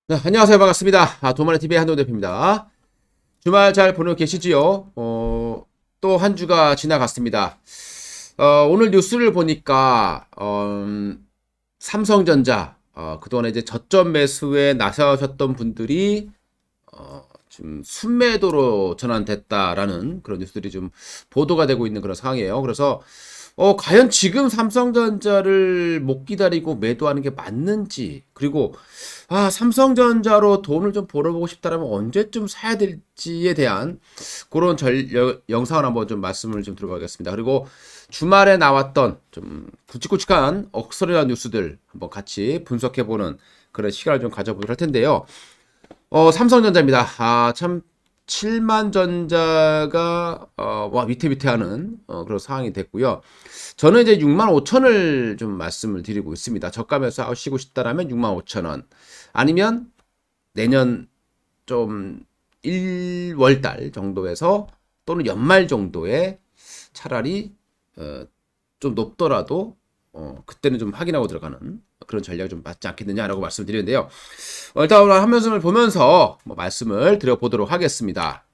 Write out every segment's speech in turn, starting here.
네, 안녕하세요. 반갑습니다. 도마네TV의 한동 대표입니다. 주말 잘 보내고 계시지요? 또 한 주가 지나갔습니다. 오늘 뉴스를 보니까, 삼성전자, 그동안에 이제 저점 매수에 나서셨던 분들이, 지금 순매도로 전환됐다라는 그런 뉴스들이 좀 보도가 되고 있는 그런 상황이에요. 그래서 과연 지금 삼성전자를 못 기다리고 매도하는 게 맞는지, 그리고 삼성전자로 돈을 좀 벌어보고 싶다라면 언제쯤 사야 될지에 대한 그런 영상을 한번 좀 말씀을 좀 들어보겠습니다. 그리고 주말에 나왔던 좀 굵직굵직한 억설이한 뉴스들 한번 같이 분석해보는 그런 시간을 좀 가져보도록 할 텐데요. 삼성전자입니다. 참 7만 전자가 위태위태하는 그런 상황이 됐고요. 저는 이제 6만 5천을 좀 말씀을 드리고 있습니다. 저가면서 하시고 싶다라면 6만 5천 원, 아니면 내년 좀 1월달 정도에서 또는 연말 정도에 차라리 좀 높더라도 그때는 좀 확인하고 들어가는 그런 전략이 좀 맞지 않겠느냐라고 말씀을 드리는데요. 일단 한 말씀을 보면서 말씀을 드려보도록 하겠습니다.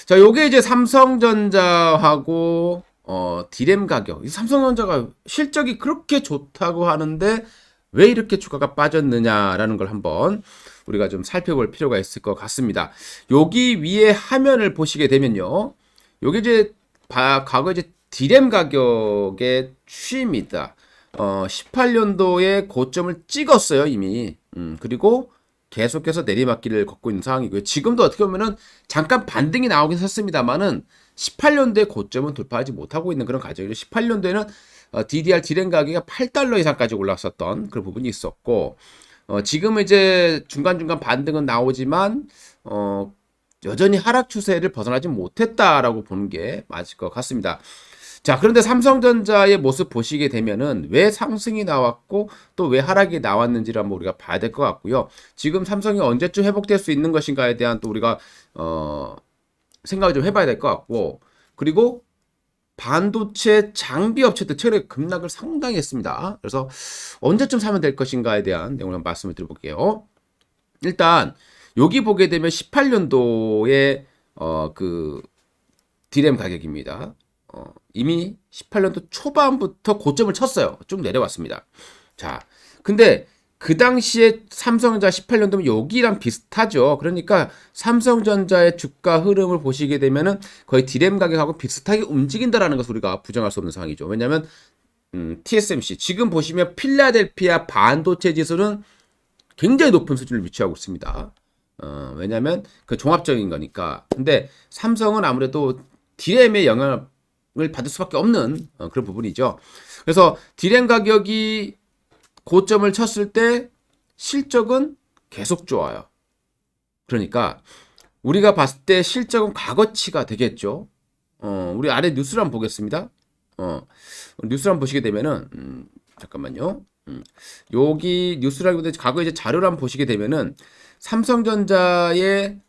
자, 요게 이제 삼성전자하고 디램 가격. 이 삼성전자가 실적이 그렇게 좋다고 하는데 왜 이렇게 주가가 빠졌느냐라는 걸 한번 우리가 좀 살펴볼 필요가 있을 것 같습니다. 여기 위에 화면을 보시게 되면요. 요게 이제 과거 이제 디램 가격의 추이입니다. 18년도에 고점을 찍었어요, 이미. 그리고 계속해서 내리막길을 걷고 있는 상황이고요. 지금도 어떻게 보면은 잠깐 반등이 나오긴 했습니다만은 18년도에 고점은 돌파하지 못하고 있는 그런 과정이죠. 18년도에는 DDR 디램 가격이 8달러 이상까지 올랐었던 그런 부분이 있었고, 지금은 이제 중간중간 반등은 나오지만, 여전히 하락 추세를 벗어나지 못했다라고 보는 게 맞을 것 같습니다. 자, 그런데 삼성전자의 모습 보시게 되면은 왜 상승이 나왔고 또 왜 하락이 나왔는지를 한번 우리가 봐야 될 것 같고요. 지금 삼성이 언제쯤 회복될 수 있는 것인가에 대한 또 우리가 생각을 좀 해봐야 될 것 같고, 그리고 반도체 장비 업체들 최근에 급락을 상당히 했습니다. 그래서 언제쯤 사면 될 것인가에 대한 내용을 한번 말씀을 드려볼게요. 일단 여기 보게 되면 18년도에 그 디램 가격입니다. 이미 18년도 초반부터 고점을 쳤어요. 쭉 내려왔습니다. 자, 근데 그 당시에 삼성전자 18년도면 여기랑 비슷하죠. 그러니까 삼성전자의 주가 흐름을 보시게 되면은 거의 디램 가격하고 비슷하게 움직인다라는 것을 우리가 부정할 수 없는 상황이죠. 왜냐하면 TSMC 지금 보시면 필라델피아 반도체 지수는 굉장히 높은 수준을 위치하고 있습니다. 왜냐하면 그 종합적인 거니까. 근데 삼성은 아무래도 디램의 영향을 받을 수밖에 없는 그런 부분이죠. 그래서 디램 가격이 고점을 쳤을 때 실적은 계속 좋아요. 그러니까 우리가 봤을 때 실적은 과거치가 되겠죠. 우리 아래 뉴스를 한번 보겠습니다. 뉴스를 한번 보시게 되면은 잠깐만요. 여기 뉴스라기보다 과거 이제 자료를 한번 보시게 되면은 삼성전자의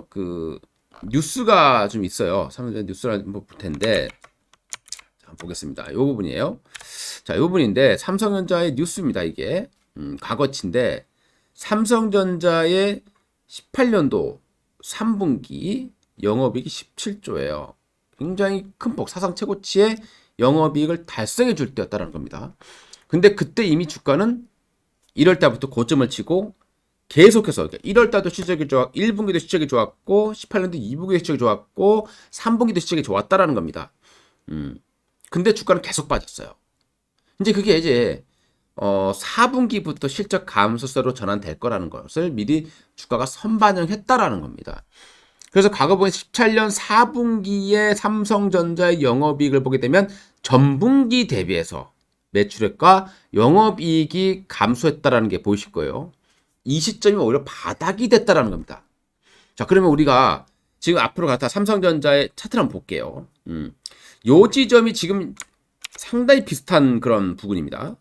그 뉴스가 좀 있어요. 삼성전자 뉴스를 한번 볼 텐데 한번 보겠습니다. 이 부분이에요. 자, 이 부분인데 삼성전자의 뉴스입니다. 이게 과거치인데 삼성전자의 18년도 3분기 영업이익이 17조예요. 굉장히 큰 폭, 사상 최고치의 영업이익을 달성해 줄 때였다는 겁니다. 근데 그때 이미 주가는 1월 달부터 고점을 치고 계속해서 1월 달도 실적이 좋았고 1분기도 실적이 좋았고 18년도 2분기도 실적이 좋았고 3분기도 실적이 좋았다라는 겁니다. 근데 주가는 계속 빠졌어요. 이제 그게 이제 4분기부터 실적 감소세로 전환될 거라는 것을 미리 주가가 선반영했다라는 겁니다. 그래서 과거 보니 17년 4분기에 삼성전자의 영업이익을 보게 되면 전분기 대비해서 매출액과 영업이익이 감소했다라는 게 보이실 거예요. 이 시점이 오히려 바닥이 됐다라는 겁니다. 자, 그러면 우리가 지금 앞으로 갔다 삼성전자의 차트를 한번 볼게요. 요 지점이 지금 상당히 비슷한 그런 부분입니다.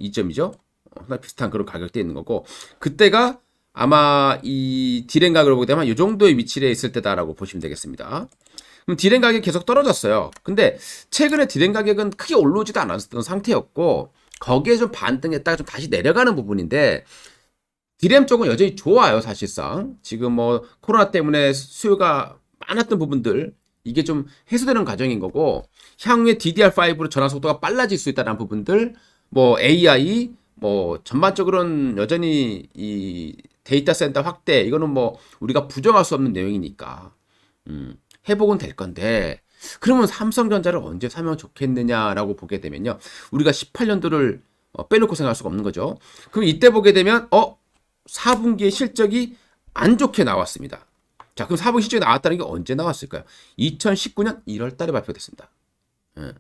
이 점이죠. 상당히 비슷한 그런 가격대에 있는 거고, 그때가 아마 이 디램 가격을 보게 되면 이 정도의 위치에 있을 때다라고 보시면 되겠습니다. 그럼 디램 가격이 계속 떨어졌어요. 근데 최근에 디램 가격은 크게 올라오지도 않았던 상태였고, 거기에 좀 반등했다가 좀 다시 내려가는 부분인데, 디램 쪽은 여전히 좋아요, 사실상. 지금 뭐 코로나 때문에 수요가 많았던 부분들 이게 좀 해소되는 과정인 거고 향후에 DDR5로 전환 속도가 빨라질 수 있다는 부분들 뭐 AI 뭐 전반적으로는 여전히 이 데이터 센터 확대 이거는 뭐 우리가 부정할 수 없는 내용이니까 회복은 될 건데 그러면 삼성전자를 언제 사면 좋겠느냐라고 보게 되면요. 우리가 18년도를 빼놓고 생각할 수가 없는 거죠. 그럼 이때 보게 되면 4분기의 실적이 안 좋게 나왔습니다. 자, 그럼 4분기 실적이 나왔다는 게 언제 나왔을까요? 2019년 1월 달에 발표됐습니다. 그러니까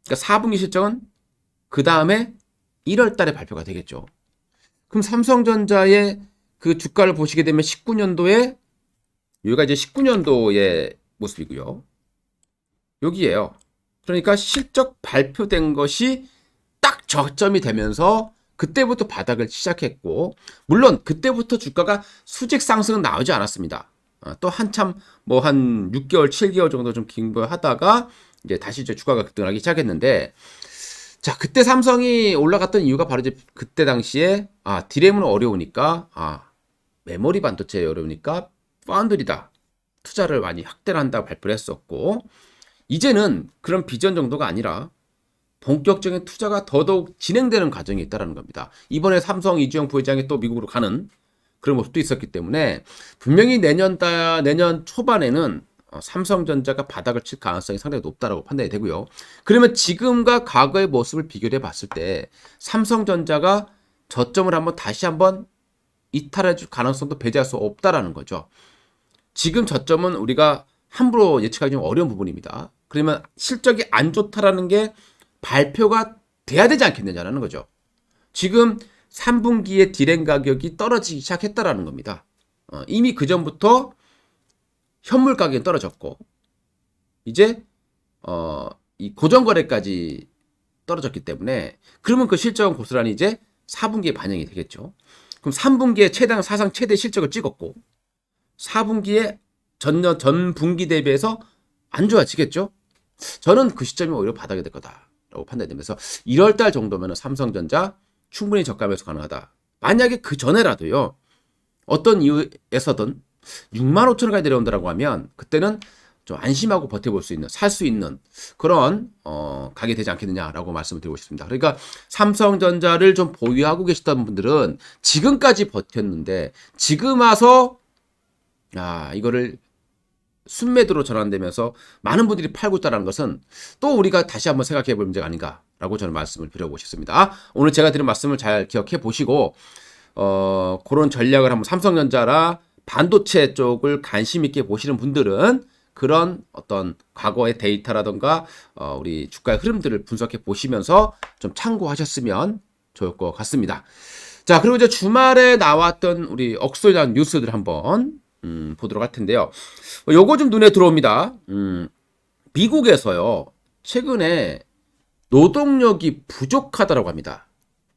4분기 실적은 그 다음에 1월 달에 발표가 되겠죠. 그럼 삼성전자의 그 주가를 보시게 되면 19년도에 여기가 이제 19년도의 모습이고요. 여기에요. 그러니까 실적 발표된 것이 딱 저점이 되면서 그때부터 바닥을 시작했고 물론 그때부터 주가가 수직 상승은 나오지 않았습니다. 또 한참 뭐 한 6개월, 7개월 정도 좀 긴거하다가 이제 다시 이제 주가가 급등하기 시작했는데 자 그때 삼성이 올라갔던 이유가 바로 이제 그때 당시에 디램은 어려우니까 메모리 반도체 어려우니까 파운드리다 투자를 많이 확대를 한다고 발표를 했었고 이제는 그런 비전 정도가 아니라 본격적인 투자가 더더욱 진행되는 과정이 있다는 겁니다. 이번에 삼성 이주영 부회장이 또 미국으로 가는 그런 모습도 있었기 때문에 분명히 내년 초반에는 삼성전자가 바닥을 칠 가능성이 상당히 높다고 판단이 되고요. 그러면 지금과 과거의 모습을 비교해 봤을 때 삼성전자가 저점을 다시 한번 이탈해 줄 가능성도 배제할 수 없다라는 거죠. 지금 저점은 우리가 함부로 예측하기 좀 어려운 부분입니다. 그러면 실적이 안 좋다라는 게 발표가 돼야 되지 않겠느냐라는 거죠. 지금 3분기에 디램 가격이 떨어지기 시작했다라는 겁니다. 이미 그 전부터 현물 가격이 떨어졌고 이제 이 고정 거래까지 떨어졌기 때문에 그러면 그 실적은 고스란히 이제 4분기에 반영이 되겠죠. 그럼 3분기에 사상 최대 실적을 찍었고 4분기에 전 분기 대비해서 안 좋아지겠죠. 저는 그 시점이 오히려 바닥이 될 거다라고 판단되면서 1월달 정도면 삼성전자 충분히 저가 매수 가능하다. 만약에 그 전에라도요. 어떤 이유에서든 6만 5천 원까지 내려온다라고 하면 그때는 좀 안심하고 버텨볼 수 있는 살 수 있는 그런 가격이 되지 않겠느냐라고 말씀을 드리고 싶습니다. 그러니까 삼성전자를 좀 보유하고 계시던 분들은 지금까지 버텼는데 지금 와서 이거를 순매도로 전환되면서 많은 분들이 팔고 있다는 것은 또 우리가 다시 한번 생각해 볼 문제가 아닌가라고 저는 말씀을 드려보고 싶습니다. 오늘 제가 드린 말씀을 잘 기억해 보시고 그런 전략을 한번 삼성전자라 반도체 쪽을 관심 있게 보시는 분들은 그런 어떤 과거의 데이터라던가 우리 주가의 흐름들을 분석해 보시면서 좀 참고하셨으면 좋을 것 같습니다. 자, 그리고 이제 주말에 나왔던 우리 억소에 대한 뉴스들 한번 보도록 할 텐데요. 요거 좀 눈에 들어옵니다. 미국에서요, 최근에 노동력이 부족하다고 합니다.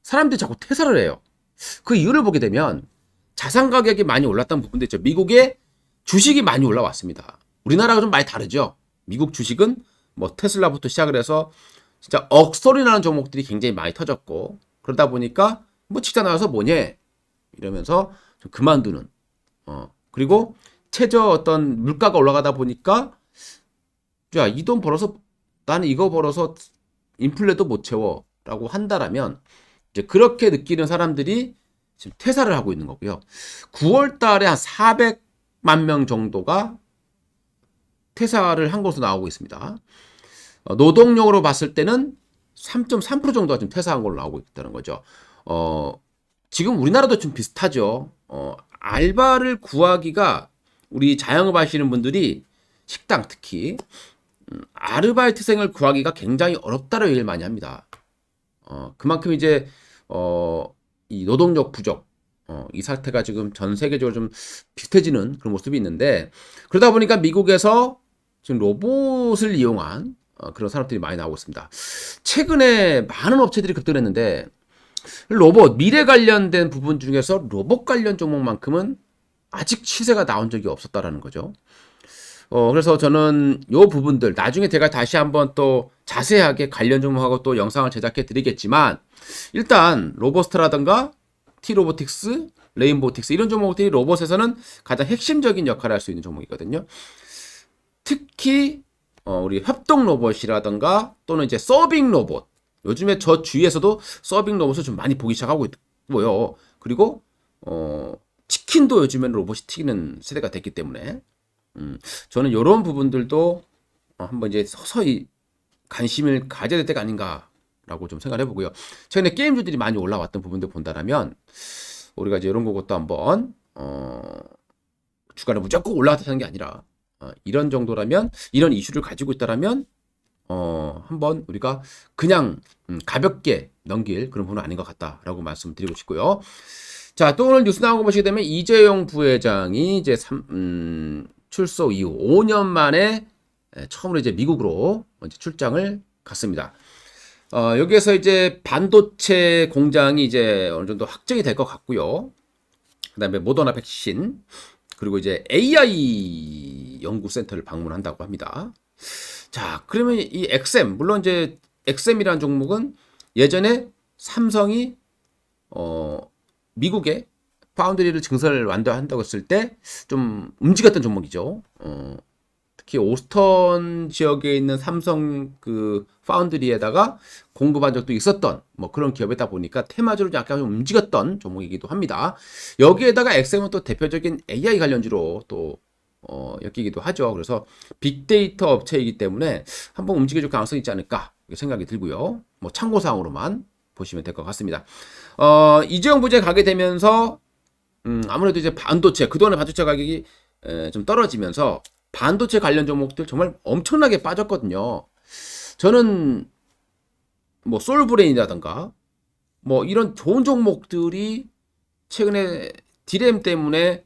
사람들이 자꾸 퇴사를 해요. 그 이유를 보게 되면 자산 가격이 많이 올랐던 부분도 있죠. 미국의 주식이 많이 올라왔습니다. 우리나라가 좀 많이 다르죠. 미국 주식은 뭐 테슬라부터 시작을 해서 진짜 억소리 나는 종목들이 굉장히 많이 터졌고 그러다 보니까 뭐 직장 나가서 뭐냐 이러면서 좀 그만두는 그리고 최저 어떤 물가가 올라가다 보니까 야, 이 돈 벌어서 나는 이거 벌어서 인플레도 못 채워라고 한다라면 이제 그렇게 느끼는 사람들이 지금 퇴사를 하고 있는 거고요. 9월 달에 한 400만 명 정도가 퇴사를 한 것으로 나오고 있습니다. 노동력으로 봤을 때는 3.3% 정도가 지금 퇴사한 걸로 나오고 있다는 거죠. 지금 우리나라도 좀 비슷하죠. 알바를 구하기가 우리 자영업 하시는 분들이 식당 특히 아르바이트생을 구하기가 굉장히 어렵다는 얘기를 많이 합니다. 그만큼 이제 이 노동력 부족 이 사태가 지금 전 세계적으로 좀 비슷해지는 그런 모습이 있는데 그러다 보니까 미국에서 지금 로봇을 이용한 그런 산업들이 많이 나오고 있습니다. 최근에 많은 업체들이 급등했는데 로봇, 미래 관련된 부분 중에서 로봇 관련 종목만큼은 아직 시세가 나온 적이 없었다라는 거죠. 그래서 저는 요 부분들 나중에 제가 다시 한번 또 자세하게 관련 종목하고 또 영상을 제작해 드리겠지만 일단 로버스트라든가 T로보틱스, 레인보틱스 이런 종목들이 로봇에서는 가장 핵심적인 역할을 할 수 있는 종목이거든요. 특히 우리 협동 로봇이라던가 또는 이제 서빙 로봇. 요즘에 저 주위에서도 서빙 로봇을 좀 많이 보기 시작하고 있고요. 그리고 치킨도 요즘에는 로봇이 튀기는 세대가 됐기 때문에 저는 이런 부분들도 한번 이제 서서히 관심을 가져야 될 때가 아닌가라고 좀 생각을 해보고요. 최근에 게임주들이 많이 올라왔던 부분들 본다면 우리가 이제 이런 것도 한번 주가를 무조건 올라갔다는 게 아니라 이런 정도라면 이런 이슈를 가지고 있다라면 한번 우리가 그냥 가볍게 넘길 그런 부분은 아닌 것 같다라고 말씀드리고 싶고요. 자, 또 오늘 뉴스 나온 거 보시게 되면 이재용 부회장이 이제 출소 이후 5년 만에 처음으로 이제 미국으로 이제 출장을 갔습니다. 여기에서 이제 반도체 공장이 이제 어느 정도 확정이 될 것 같고요. 그다음에 모더나 백신 그리고 이제 AI 연구센터를 방문한다고 합니다. 자, 그러면 이 XM 물론 이제 XM이라는 종목은 예전에 삼성이 미국에 파운드리를 증설을 완료한다고 했을 때 좀 움직였던 종목이죠. 특히 오스턴 지역에 있는 삼성 그 파운드리에다가 공급한 적도 있었던 뭐 그런 기업이다 보니까 테마주로 약간 좀 움직였던 종목이기도 합니다. 여기에다가 XM은 또 대표적인 AI 관련주로 또 엮이기도 하죠. 그래서 빅데이터 업체이기 때문에 한번 움직여줄 가능성이 있지 않을까 생각이 들고요. 뭐 참고사항으로만 보시면 될 것 같습니다. 이재용 부재 가게 되면서 아무래도 이제 반도체 그동안의 반도체 가격이 좀 떨어지면서 반도체 관련 종목들 정말 엄청나게 빠졌거든요. 저는 뭐 솔브레인이라든가 뭐 이런 좋은 종목들이 최근에 디램 때문에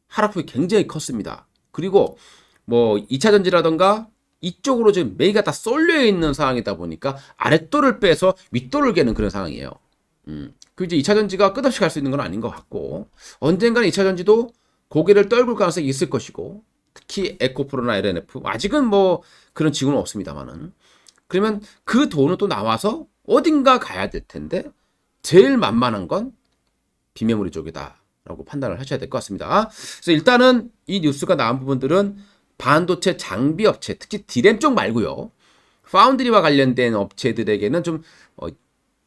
하락폭이 굉장히 컸습니다. 그리고 뭐 2차 전지라든가 이쪽으로 지금 매기가 다 쏠려 있는 상황이다 보니까 아랫돌을 빼서 윗돌을 깨는 그런 상황이에요. 그 이제 2차 전지가 끝없이 갈 수 있는 건 아닌 것 같고 언젠가는 2차 전지도 고개를 떨굴 가능성이 있을 것이고 특히 에코프로나 LNF 아직은 뭐 그런 지구는 없습니다만은 그러면 그 돈은 또 나와서 어딘가 가야 될 텐데 제일 만만한 건 비메모리 쪽이다라고 판단을 하셔야 될 것 같습니다. 그래서 일단은 이 뉴스가 나온 부분들은 반도체 장비 업체 특히 디램 쪽 말고요. 파운드리와 관련된 업체들에게는 좀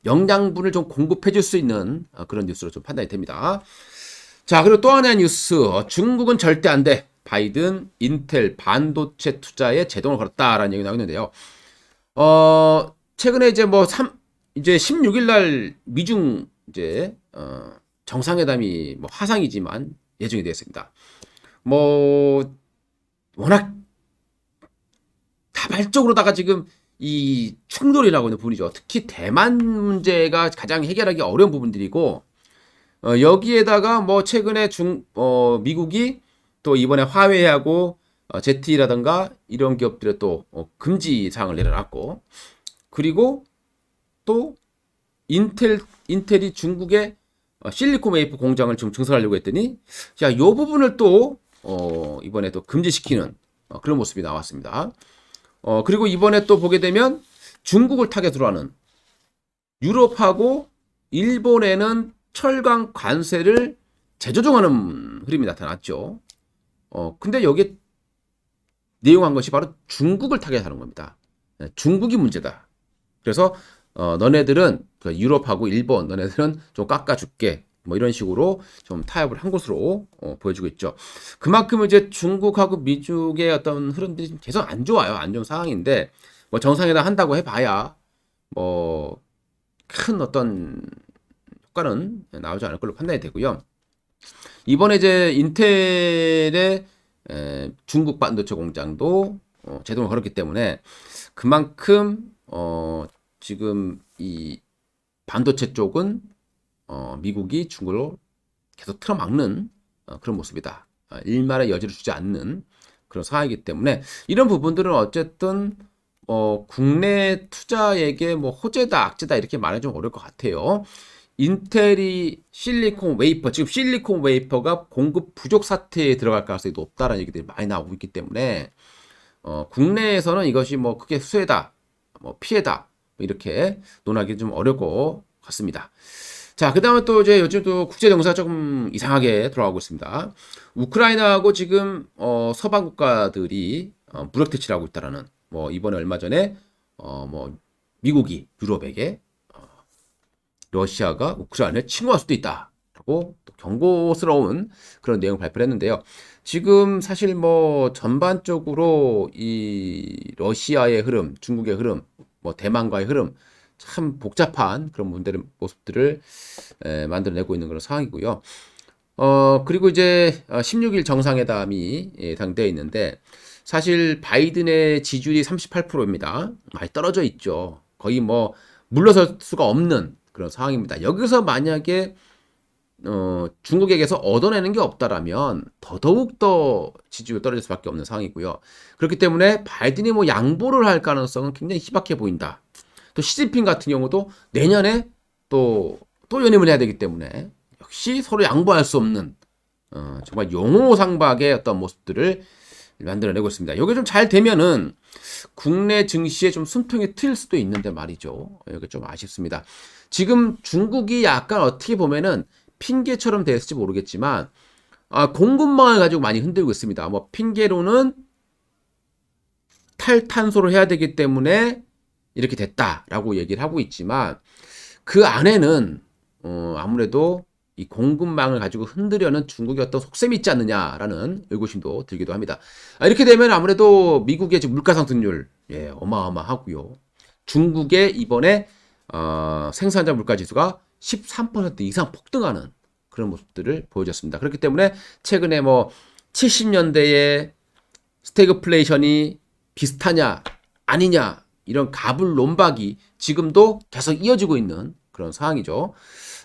영양분을 좀 공급해 줄 수 있는 그런 뉴스로 좀 판단이 됩니다. 자, 그리고 또 하나의 뉴스. 중국은 절대 안 돼. 바이든 인텔 반도체 투자에 제동을 걸었다라는 얘기 나오고 있는데요. 최근에 이제 이제 16일 날 미중 이제 정상회담이 뭐 화상이지만 예정이 되어 있습니다. 뭐 워낙 다발적으로다가 지금 이 충돌이 나고 있는 부분이죠. 특히 대만 문제가 가장 해결하기 어려운 부분들이고 여기에다가 뭐 최근에 미국이 또 이번에 화웨이하고 ZT라든가 이런 기업들의 또 금지 사항을 내려놨고 그리고 또 인텔이 중국의 실리콘 웨이프 공장을 지금 증설하려고 했더니 자, 요 부분을 또 이번에 또 금지시키는 그런 모습이 나왔습니다. 그리고 이번에 또 보게 되면 중국을 타겟으로 하는 유럽하고 일본에는 철강 관세를 재조정하는 흐름이 나타났죠. 근데 여기에 내용한 것이 바로 중국을 타겟하는 겁니다. 중국이 문제다. 그래서 너네들은 유럽하고 일본 너네들은 좀 깎아줄게. 뭐 이런 식으로 좀 타협을 한 것으로 보여주고 있죠. 그만큼 이제 중국하고 미국의 어떤 흐름들이 계속 안 좋아요. 안 좋은 상황인데 뭐 정상회담 한다고 해봐야 뭐 큰 어떤 효과는 나오지 않을 걸로 판단이 되고요. 이번에 이제 인텔의 중국 반도체 공장도 제동을 걸었기 때문에 그만큼 지금 이 반도체 쪽은 미국이 중국을 계속 틀어막는 그런 모습이다. 일말의 여지를 주지 않는 그런 상황이기 때문에 이런 부분들은 어쨌든 국내 투자에게 뭐 호재다 악재다 이렇게 말하기 좀 어려울 것 같아요. 인텔이 실리콘 웨이퍼 지금 실리콘 웨이퍼가 공급 부족 사태에 들어갈 가능성이 높다라는 얘기들이 많이 나오고 있기 때문에 국내에서는 이것이 뭐 크게 수혜다 뭐 피해다 뭐 이렇게 논하기 좀 어려울 것 같습니다. 자, 그다음에 또 이제 요즘 또 국제 정세가 조금 이상하게 돌아가고 있습니다. 우크라이나하고 지금 서방 국가들이 무력 대치를 하고 있다라는 뭐 이번에 얼마 전에 뭐 미국이 유럽에게 러시아가 우크라이나를 침공할 수도 있다라고 또 경고스러운 그런 내용을 발표를 했는데요. 지금 사실 뭐 전반적으로 이 러시아의 흐름, 중국의 흐름, 뭐 대만과의 흐름 참 복잡한 그런 모습들을 만들어내고 있는 그런 상황이고요. 그리고 이제 16일 정상회담이 예상되어 있는데 사실 바이든의 지지율이 38%입니다. 많이 떨어져 있죠. 거의 뭐 물러설 수가 없는 그런 상황입니다. 여기서 만약에 중국에게서 얻어내는 게 없다라면 더더욱 더 지지율이 떨어질 수밖에 없는 상황이고요. 그렇기 때문에 바이든이 뭐 양보를 할 가능성은 굉장히 희박해 보인다. 또 시진핑 같은 경우도 내년에 또 연임을 해야 되기 때문에 역시 서로 양보할 수 없는 정말 용호상박의 어떤 모습들을 만들어내고 있습니다. 이게 좀 잘 되면은 국내 증시에 좀 숨통이 트일 수도 있는데 말이죠. 이게 좀 아쉽습니다. 지금 중국이 약간 어떻게 보면은 핑계처럼 됐을지 모르겠지만 공급망을 가지고 많이 흔들고 있습니다. 뭐 핑계로는 탈탄소를 해야 되기 때문에 이렇게 됐다라고 얘기를 하고 있지만 그 안에는 아무래도 이 공급망을 가지고 흔들려는 중국의 어떤 속셈이 있지 않느냐라는 의구심도 들기도 합니다. 이렇게 되면 아무래도 미국의 지금 물가 상승률 어마어마하고요. 중국의 이번에 생산자 물가 지수가 13% 이상 폭등하는 그런 모습들을 보여줬습니다. 그렇기 때문에 최근에 뭐 70년대의 스태그플레이션이 비슷하냐 아니냐 이런 가불론박이 지금도 계속 이어지고 있는 그런 상황이죠.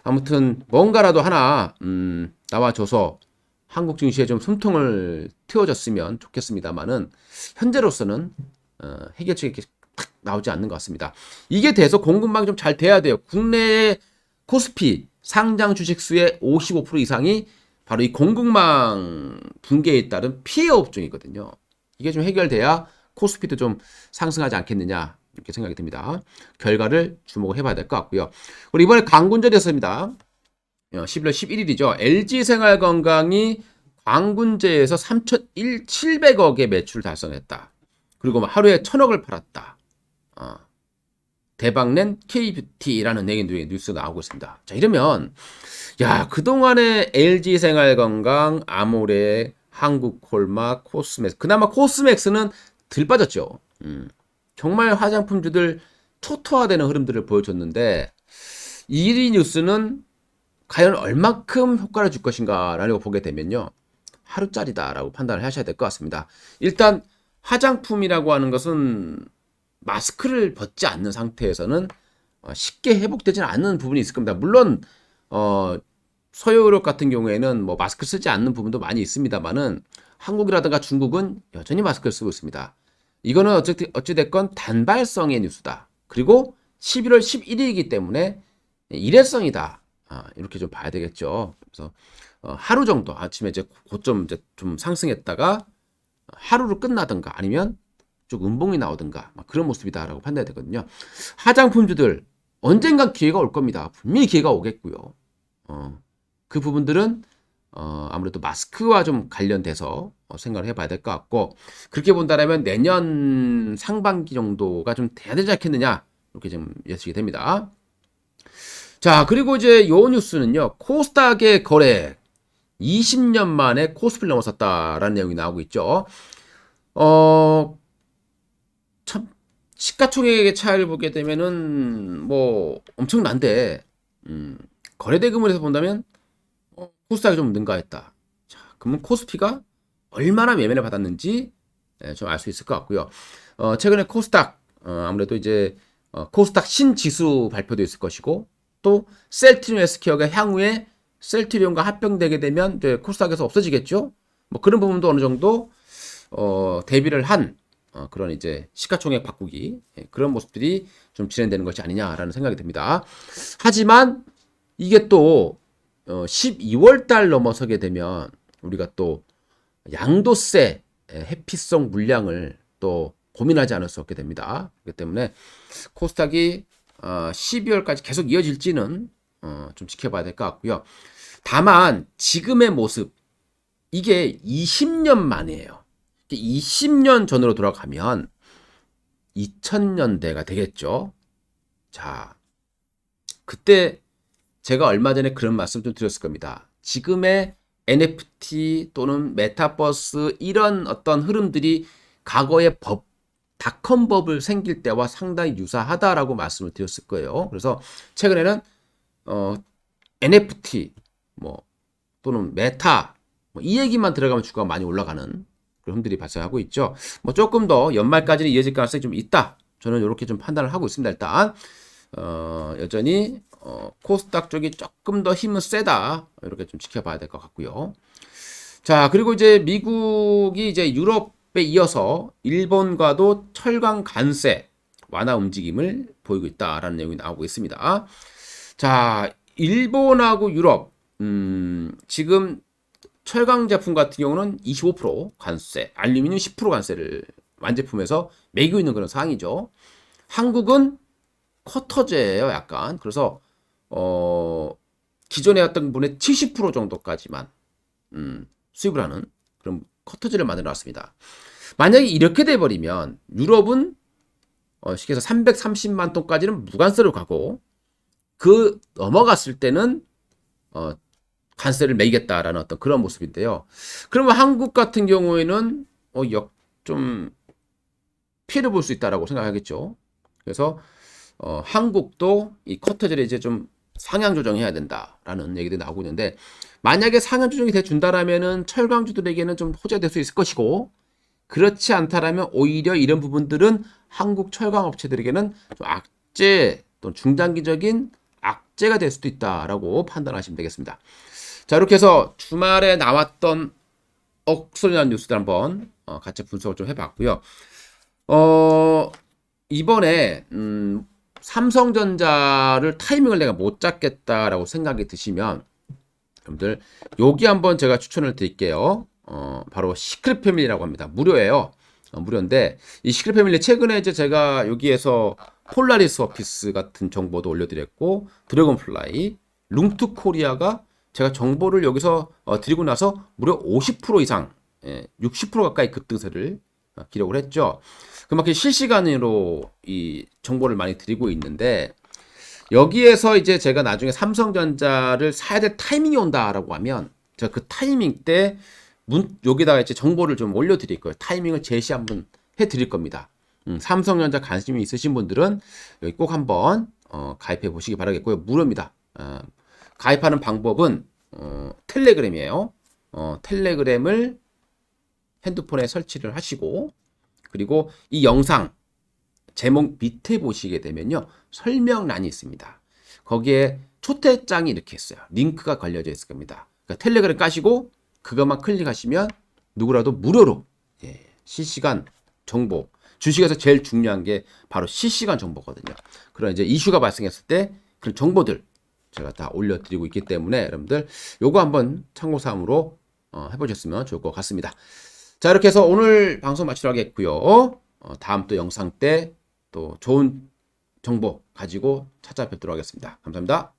아무튼 뭔가라도 하나 나와줘서 한국 증시에 좀 숨통을 틔워줬으면 좋겠습니다만은 현재로서는 해결책이 이렇게 탁 나오지 않는 것 같습니다. 이게 돼서 공급망이 좀 잘 돼야 돼요. 국내 코스피 상장 주식수의 55% 이상이 바로 이 공급망 붕괴에 따른 피해 업종이거든요. 이게 좀 해결돼야 코스피도 좀 상승하지 않겠느냐 이렇게 생각이 듭니다. 결과를 주목을 해봐야 될 것 같고요. 그리고 이번에 광군제였습니다. 11월 11일이죠. LG생활건강이 광군제에서 3,700억의 매출을 달성했다. 그리고 하루에 1,000억을 팔았다. 대박낸 K뷰티라는 내용의 뉴스가 나오고 있습니다. 자, 이러면 야, 그동안에 LG생활건강, 아모레, 한국콜마, 코스맥스, 그나마 코스맥스는 덜 빠졌죠. 정말 화장품주들 초토화되는 흐름들을 보여줬는데 이 뉴스는 과연 얼마큼 효과를 줄 것인가라고 보게 되면요. 하루짜리다라고 판단을 하셔야 될 것 같습니다. 일단 화장품이라고 하는 것은 마스크를 벗지 않는 상태에서는 쉽게 회복되지는 않는 부분이 있을 겁니다. 물론 서유럽 같은 경우에는 뭐 마스크 쓰지 않는 부분도 많이 있습니다만은 한국이라든가 중국은 여전히 마스크를 쓰고 있습니다. 이거는 어찌됐건 단발성의 뉴스다. 그리고 11월 11일이기 때문에 일회성이다. 이렇게 좀 봐야 되겠죠. 그래서 하루 정도 아침에 이제 고점 이제 좀 상승했다가 하루로 끝나든가 아니면 쭉 음봉이 나오든가 그런 모습이다라고 판단해야 되거든요. 화장품주들 언젠간 기회가 올 겁니다. 분명히 기회가 오겠고요. 그 부분들은 아무래도 마스크와 좀 관련돼서 생각을 해봐야 될 것 같고 그렇게 본다면 내년 상반기 정도가 좀 돼야 되지 않겠느냐 이렇게 좀 예측이 됩니다. 자, 그리고 이제 요 뉴스는요. 코스닥의 거래 20년 만에 코스피를 넘어섰다라는 내용이 나오고 있죠. 참 시가총액의 차이를 보게 되면은 뭐 엄청난데 거래 대금을 해서 본다면 코스닥이 좀 능가했다. 자, 그러면 코스피가 얼마나 매매를 받았는지 좀 알 수 있을 것 같고요. 최근에 코스닥 아무래도 이제 코스닥 신지수 발표도 있을 것이고 또 셀트리온 헬스케어가 향후에 셀트리온과 합병되게 되면 이제 코스닥에서 없어지겠죠. 뭐 그런 부분도 어느 정도 대비를 한 그런 이제 시가총액 바꾸기 그런 모습들이 좀 진행되는 것이 아니냐라는 생각이 듭니다. 하지만 이게 또 12월 달 넘어서게 되면 우리가 또 양도세 회피성 물량을 또 고민하지 않을 수 없게 됩니다. 그렇기 때문에 코스닥이 12월까지 계속 이어질지는 좀 지켜봐야 될 것 같고요. 다만 지금의 모습 이게 20년 만이에요. 20년 전으로 돌아가면 2000년대가 되겠죠. 자, 그때 제가 얼마 전에 그런 말씀 좀 드렸을 겁니다. 지금의 NFT 또는 메타버스 이런 어떤 흐름들이 과거의 닷컴 버블 생길 때와 상당히 유사하다라고 말씀을 드렸을 거예요. 그래서 최근에는 NFT 뭐 또는 메타 이 얘기만 들어가면 주가가 많이 올라가는 그런 흐름들이 발생하고 있죠. 뭐 조금 더 연말까지는 이어질 가능성이 좀 있다. 저는 이렇게 좀 판단을 하고 있습니다. 일단 여전히 코스닥 쪽이 조금 더 힘은 세다. 이렇게 좀 지켜봐야 될 것 같고요. 자, 그리고 이제 미국이 이제 유럽에 이어서 일본과도 철강 관세 완화 움직임을 보이고 있다라는 내용이 나오고 있습니다. 자, 일본하고 유럽 지금 철강 제품 같은 경우는 25% 관세, 알루미늄 10% 관세를 완제품에서 매기고 있는 그런 상황이죠. 한국은 쿼터제예요, 약간. 그래서 기존에 어떤 분의 70% 정도까지만 수입을 하는 그런 쿼터제를 만들어 놨습니다. 만약에 이렇게 돼 버리면 유럽은 쉽게 해서 330만 톤까지는 무관세로 가고 그 넘어갔을 때는 관세를 매기겠다라는 어떤 그런 모습인데요. 그러면 한국 같은 경우에는 좀 피해를 볼 수 있다라고 생각하겠죠. 그래서 한국도 이 쿼터제를 이제 좀 상향 조정해야 된다라는 얘기들이 나오고 있는데 만약에 상향 조정이 돼 준다라면은 철강주들에게는 좀 호재가 될 수 있을 것이고 그렇지 않다라면 오히려 이런 부분들은 한국 철강 업체들에게는 좀 악재 또는 중장기적인 악재가 될 수도 있다라고 판단하시면 되겠습니다. 자, 이렇게 해서 주말에 나왔던 억소리난 뉴스들 한번 같이 분석을 좀 해봤고요. 이번에 삼성전자를 타이밍을 내가 못 잡겠다라고 생각이 드시면 여러분들 여기 한번 제가 추천을 드릴게요. 바로 시크릿 패밀리라고 합니다. 무료예요. 무료인데 이 시크릿 패밀리 최근에 이제 제가 여기에서 폴라리스 오피스 같은 정보도 올려드렸고 드래곤플라이, 룽투 코리아가 제가 정보를 여기서 드리고 나서 무려 50% 이상, 60% 가까이 급등세를 기록을 했죠. 그만큼 실시간으로 이 정보를 많이 드리고 있는데 여기에서 이제 제가 나중에 삼성전자를 사야 될 타이밍이 온다라고 하면 제가 그 타이밍 때 여기다가 이제 정보를 좀 올려드릴 거예요. 타이밍을 제시 한번 해드릴 겁니다. 삼성전자 관심이 있으신 분들은 여기 꼭 한번 가입해 보시기 바라겠고요. 무료입니다. 가입하는 방법은 텔레그램이에요. 텔레그램을 핸드폰에 설치를 하시고 그리고 이 영상 제목 밑에 보시게 되면요. 설명란이 있습니다. 거기에 초대장이 이렇게 있어요. 링크가 걸려져 있을 겁니다. 그러니까 텔레그램 까시고 그것만 클릭하시면 누구라도 무료로 실시간 정보 주식에서 제일 중요한 게 바로 실시간 정보거든요. 그런 이제 이슈가 발생했을 때 그런 정보들 제가 다 올려드리고 있기 때문에 여러분들 요거 한번 참고사항으로 해보셨으면 좋을 것 같습니다. 자, 이렇게 해서 오늘 방송 마치도록 하겠고요. 다음 또 영상 때 또 좋은 정보 가지고 찾아뵙도록 하겠습니다. 감사합니다.